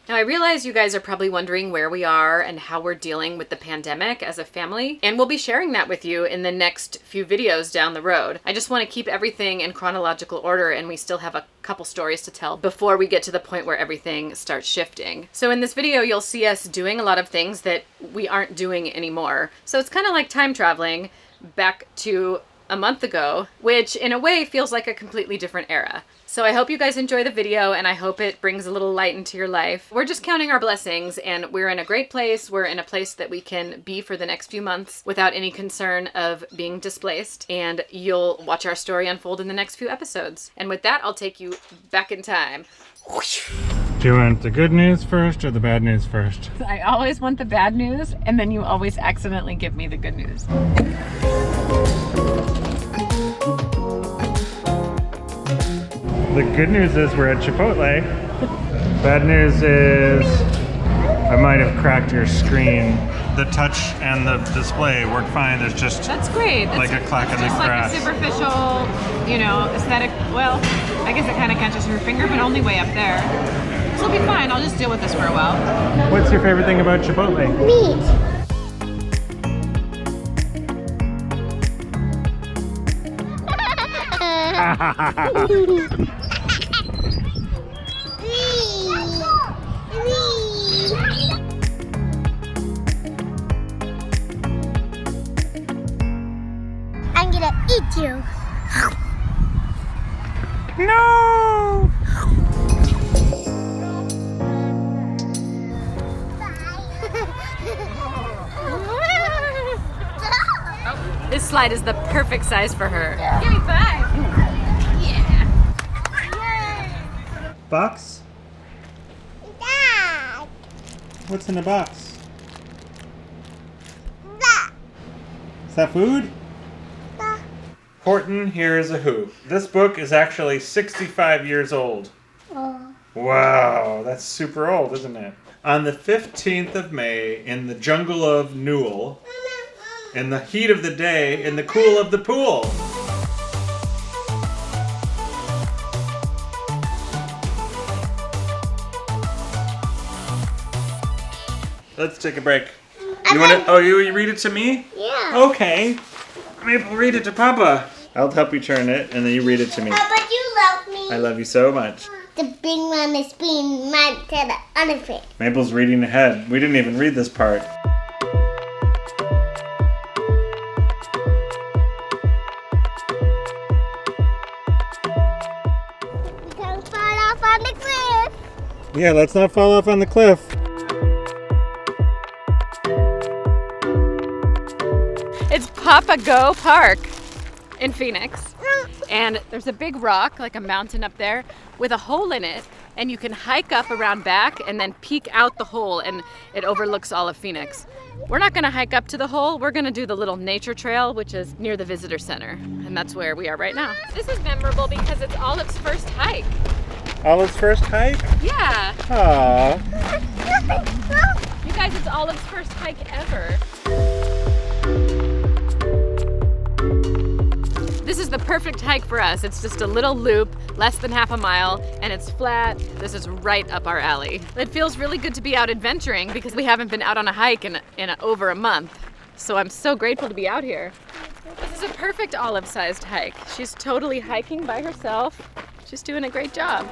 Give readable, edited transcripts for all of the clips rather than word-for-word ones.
Now I realize you guys are probably wondering where we are and how we're dealing with the pandemic as a family, and we'll be sharing that with you in the next few videos down the road. I just want to keep everything in chronological order, and we still have a couple stories to tell before we get to the point where everything starts shifting. So in this video, you'll see us doing a lot of things that we aren't doing anymore. So it's kind of like time traveling back to a month ago, which in a way feels like a completely different era. So I hope you guys enjoy the video, and I hope it brings a little light into your life. We're just counting our blessings, and we're in a great place. We're in a place that we can be for the next few months without any concern of being displaced, and you'll watch our story unfold in the next few episodes. And with that, I'll take you back in time. Do you want the good news first or the bad news first? I always want the bad news, and then you always accidentally give me the good news. The good news is we're at Chipotle. Bad news is I might have cracked your screen. The touch and the display work fine. There's just That's great. like a clack in the grass. Just like a superficial, you know, aesthetic. Well, I guess it kind of catches your finger, but only way up there. So it'll be fine. I'll just deal with this for a while. What's your favorite thing about Chipotle? Meat. I'm gonna eat you. No! This slide is the perfect size for her. Give me 5. Yeah. Box? Dad. What's in the box? Dad. Is that food? Dad. Horton Hears a Who. This book is actually 65 years old. Oh. Wow, that's super old, isn't it? On the 15th of May, in the jungle of Newell, in the heat of the day, in the cool of the pool. Let's take a break. You want to? Oh, you read it to me? Yeah. Okay. Maple, read it to Papa. I'll help you turn it, and then you read it to me. Papa, you love me. I love you so much. The big one is being mad to the elephant. Maple's reading ahead. We didn't even read this part. Don't fall off on the cliff. Yeah, let's not fall off on the cliff. It's Papago Park in Phoenix. And there's a big rock, like a mountain up there, with a hole in it. And you can hike up around back and then peek out the hole, and it overlooks all of Phoenix. We're not gonna hike up to the hole. We're gonna do the little nature trail, which is near the visitor center. And that's where we are right now. This is memorable because it's Olive's first hike. Olive's first hike? Yeah. Aww. You guys, it's Olive's first hike ever. This is the perfect hike for us. It's just a little loop, less than half a mile, and it's flat. This is right up our alley. It feels really good to be out adventuring because we haven't been out on a hike in over a month. So I'm so grateful to be out here. This is a perfect Olive-sized hike. She's totally hiking by herself. She's doing a great job.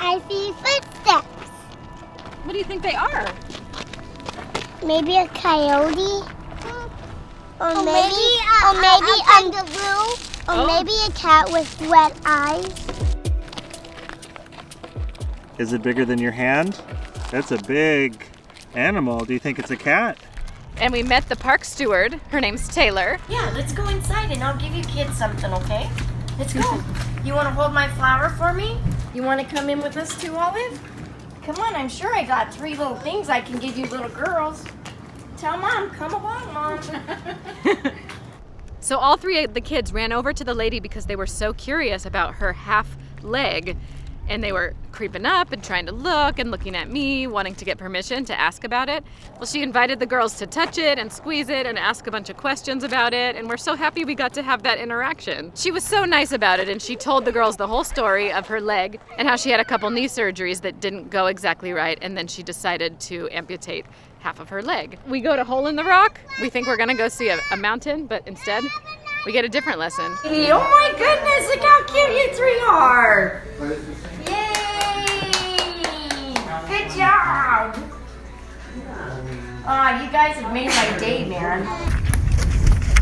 I see footsteps. What do you think they are? Maybe a coyote. Or maybe a kangaroo. Or maybe a cat with red eyes. Is it bigger than your hand? That's a big animal. Do you think it's a cat? And we met the park steward. Her name's Taylor. Yeah, let's go inside and I'll give you kids something, okay? Let's go. You want to hold my flower for me? You want to come in with us too, Olive? Come on, I'm sure I got 3 little things I can give you little girls. Tell Mom, come along, Mom. So all 3 of the kids ran over to the lady because they were so curious about her half leg. and they were creeping up and trying to look and looking at me, wanting to get permission to ask about it. Well, she invited the girls to touch it and squeeze it and ask a bunch of questions about it, and we're so happy we got to have that interaction. She was so nice about it, and she told the girls the whole story of her leg and how she had a couple knee surgeries that didn't go exactly right, and then she decided to amputate half of her leg. We go to Hole in the Rock. We think we're gonna go see a mountain, but instead we get a different lesson. Hey, oh my goodness, look how cute you three are. Yay! Good job. You guys have made my day, man.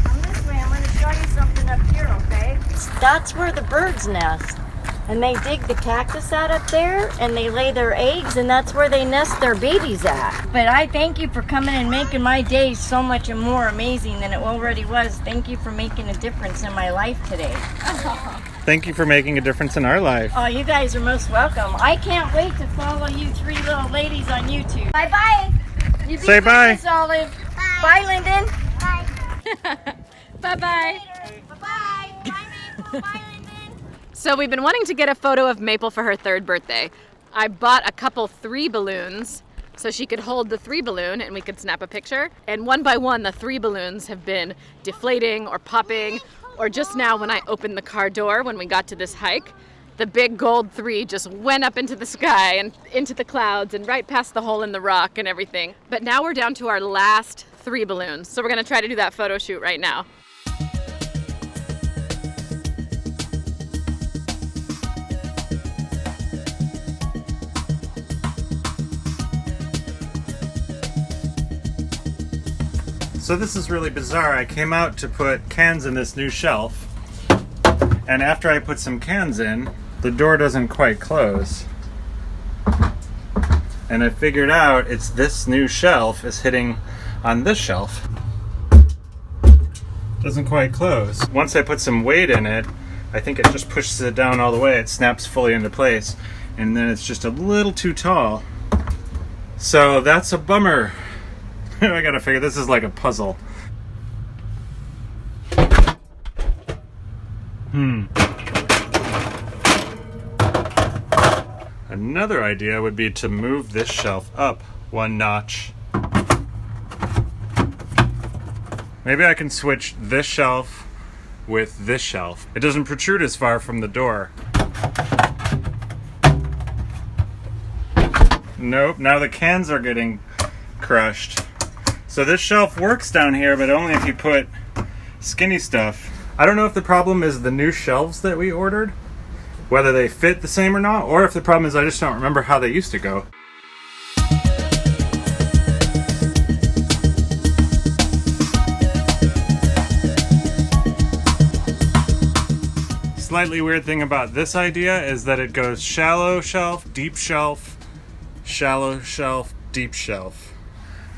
Come this way, I'm gonna show you something up here, okay? That's where the birds nest. And they dig the cactus out up there, and they lay their eggs, and that's where they nest their babies at. But I thank you for coming and making my day so much more amazing than it already was. Thank you for making a difference in my life today. Thank you for making a difference in our life. Oh, you guys are most welcome. I can't wait to follow you three little ladies on YouTube. Bye-bye. You be Say good, bye. Miss Olive. Bye, Lyndon. Bye. Bye-bye. Bye-bye. Bye, Maple. Bye, Lyndon. So we've been wanting to get a photo of Maple for her 3rd birthday. I bought a couple 3 balloons so she could hold the 3 balloon and we could snap a picture. And one by one, the 3 balloons have been deflating or popping, or just now when I opened the car door when we got to this hike, the big gold 3 just went up into the sky and into the clouds and right past the hole in the rock and everything. But now we're down to our last 3 balloons. So we're gonna try to do that photo shoot right now. So this is really bizarre. I came out to put cans in this new shelf, and after I put some cans in, the door doesn't quite close. And I figured out it's this new shelf is hitting on this shelf. Doesn't quite close. Once I put some weight in it, I think it just pushes it down all the way. It snaps fully into place, and then it's just a little too tall. So that's a bummer. I gotta figure this is like a puzzle. Another idea would be to move this shelf up 1 notch. Maybe I can switch this shelf with this shelf. It doesn't protrude as far from the door. Nope, now the cans are getting crushed. So this shelf works down here, but only if you put skinny stuff. I don't know if the problem is the new shelves that we ordered, whether they fit the same or not, or if the problem is I just don't remember how they used to go. Slightly weird thing about this idea is that it goes shallow shelf, deep shelf, shallow shelf, deep shelf.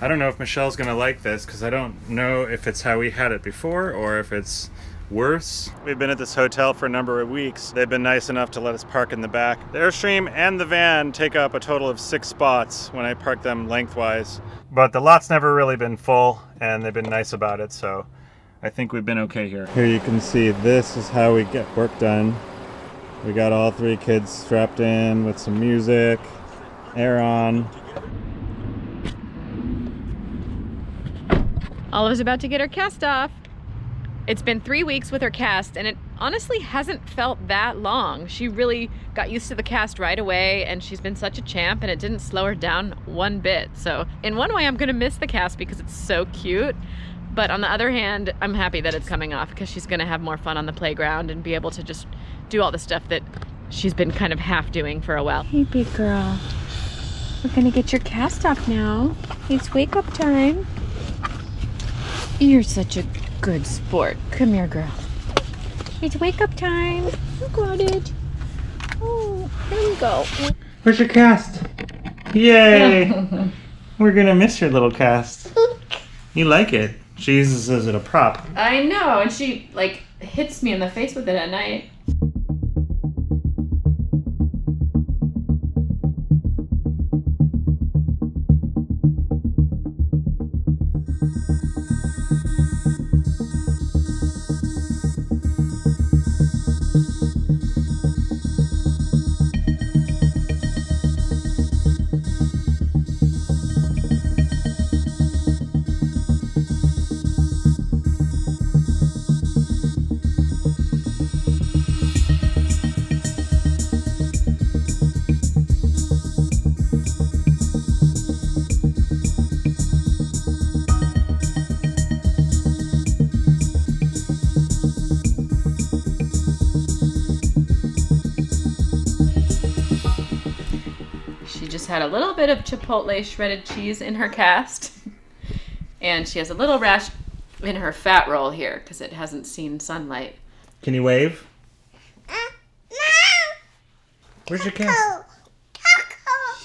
I don't know if Michelle's gonna like this because I don't know if it's how we had it before or if it's worse. We've been at this hotel for a number of weeks. They've been nice enough to let us park in the back. The Airstream and the van take up a total of 6 spots when I park them lengthwise. But the lot's never really been full and they've been nice about it, so I think we've been okay here. Here you can see this is how we get work done. We got all 3 kids strapped in with some music, air on. Olive's about to get her cast off. It's been 3 weeks with her cast, and it honestly hasn't felt that long. She really got used to the cast right away, and she's been such a champ, and it didn't slow her down one bit. So in one way, I'm gonna miss the cast because it's so cute. But on the other hand, I'm happy that it's coming off because she's gonna have more fun on the playground and be able to just do all the stuff that she's been kind of half doing for a while. Hey, big girl. We're gonna get your cast off now. It's wake up time. You're such a good sport. Come here, girl. It's wake up time. You got it. Oh, there we go. Where's your cast? Yay! We're gonna miss your little cast. You like it. She uses it as a prop. I know, and she like hits me in the face with it at night. just had a little bit of Chipotle shredded cheese in her cast. And she has a little rash in her fat roll here because it hasn't seen sunlight. Can you wave? Where's your cast?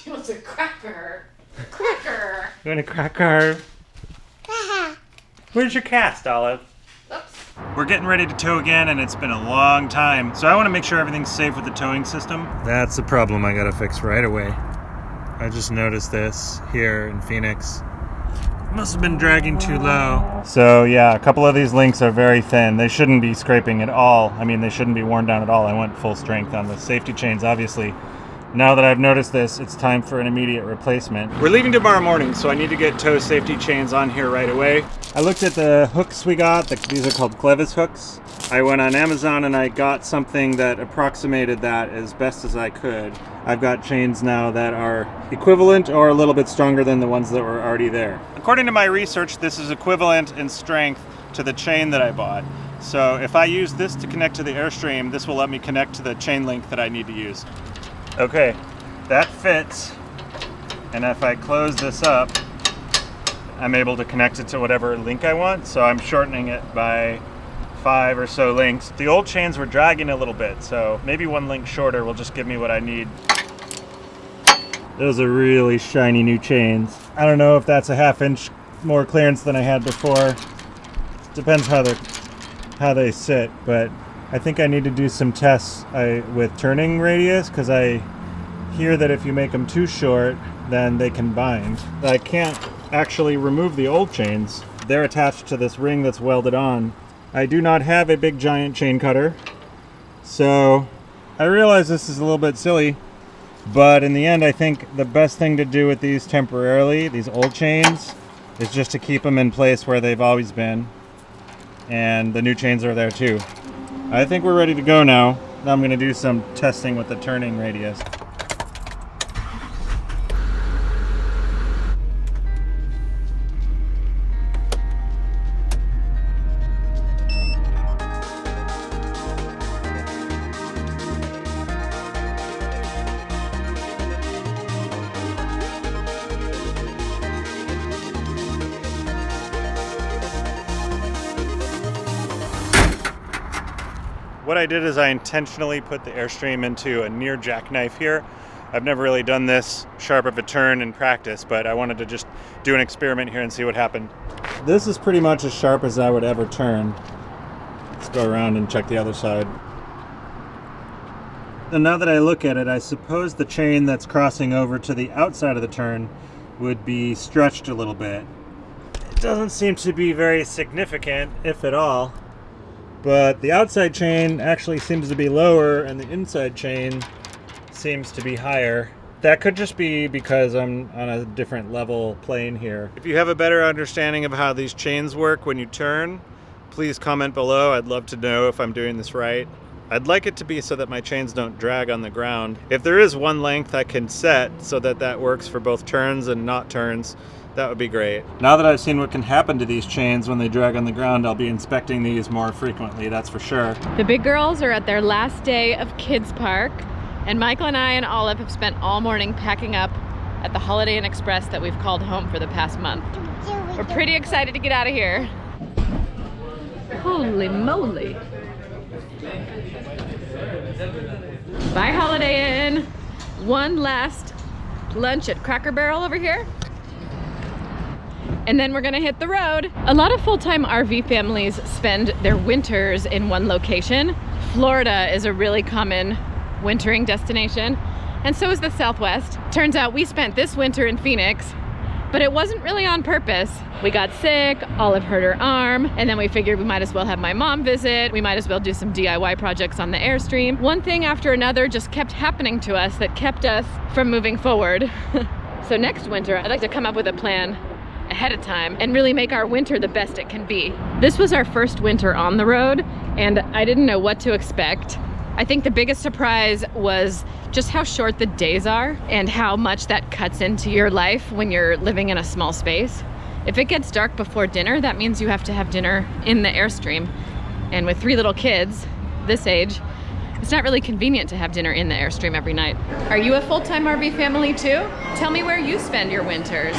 She wants a cracker. Cracker. You want a cracker? Where's your cast, Olive? Oops. We're getting ready to tow again, and it's been a long time. So I want to make sure everything's safe with the towing system. That's the problem I gotta fix right away. I just noticed this here in Phoenix. Must have been dragging too low. So yeah, a couple of these links are very thin. They shouldn't be scraping at all. I mean, they shouldn't be worn down at all. I went full strength on the safety chains, obviously. Now that I've noticed this, it's time for an immediate replacement. We're leaving tomorrow morning, so I need to get tow safety chains on here right away. I looked at the hooks we got. These are called Clevis hooks. I went on Amazon and I got something that approximated that as best as I could. I've got chains now that are equivalent or a little bit stronger than the ones that were already there. According to my research, this is equivalent in strength to the chain that I bought. So if I use this to connect to the Airstream, this will let me connect to the chain link that I need to use. Okay, that fits. And if I close this up, I'm able to connect it to whatever link I want. So I'm shortening it by 5 or so links. The old chains were dragging a little bit, so maybe one link shorter will just give me what I need. Those are really shiny new chains. I don't know if that's a 1/2 inch more clearance than I had before. Depends how they sit, but I think I need to do some tests with turning radius, because I hear that if you make them too short, then they can bind. I can't actually remove the old chains. They're attached to this ring that's welded on. I do not have a big giant chain cutter, so I realize this is a little bit silly, but in the end I think the best thing to do with these temporarily, these old chains, is just to keep them in place where they've always been, and the new chains are there too. I think we're ready to go now. Now I'm going to do some testing with the turning radius. What I did is I intentionally put the Airstream into a near jackknife here. I've never really done this sharp of a turn in practice, but I wanted to just do an experiment here and see what happened. This is pretty much as sharp as I would ever turn. Let's go around and check the other side. And now that I look at it, I suppose the chain that's crossing over to the outside of the turn would be stretched a little bit. It doesn't seem to be very significant, if at all. But the outside chain actually seems to be lower and the inside chain seems to be higher. That could just be because I'm on a different level plane here. If you have a better understanding of how these chains work when you turn, please comment below. I'd love to know if I'm doing this right. I'd like it to be so that my chains don't drag on the ground. If there is one length I can set so that that works for both turns and not turns, that would be great. Now that I've seen what can happen to these chains when they drag on the ground, I'll be inspecting these more frequently, that's for sure. The big girls are at their last day of Kids Park, and Michael and I and Olive have spent all morning packing up at the Holiday Inn Express that we've called home for the past month. We're pretty excited to get out of here. Holy moly. Bye, Holiday Inn. One last lunch at Cracker Barrel over here, and then we're gonna hit the road. A lot of full-time RV families spend their winters in one location. Florida is a really common wintering destination, and so is the Southwest. Turns out we spent this winter in Phoenix, but it wasn't really on purpose. We got sick, Olive hurt her arm, and then we figured we might as well have my mom visit. We might as well do some DIY projects on the Airstream. One thing after another just kept happening to us that kept us from moving forward. So next winter, I'd like to come up with a plan ahead of time and really make our winter the best it can be. This was our first winter on the road, and I didn't know what to expect. I think the biggest surprise was just how short the days are and how much that cuts into your life when you're living in a small space. If it gets dark before dinner, that means you have to have dinner in the Airstream. And with 3 little kids this age, It's not really convenient to have dinner in the Airstream every night. Are you a full-time RV family too? Tell me where you spend your winters.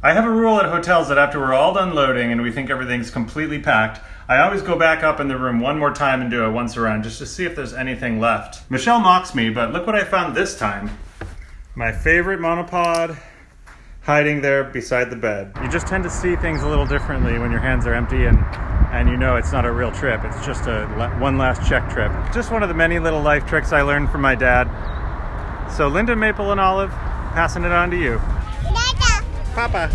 I have a rule at hotels that after we're all done loading and we think everything's completely packed, I always go back up in the room one more time and do a once around just to see if there's anything left. Michelle mocks me, but look what I found this time. My favorite monopod hiding there beside the bed. You just tend to see things a little differently when your hands are empty and you know it's not a real trip. It's just a one last check trip. Just one of the many little life tricks I learned from my dad. So Linda, Maple, and Olive, passing it on to you. Dada. Papa.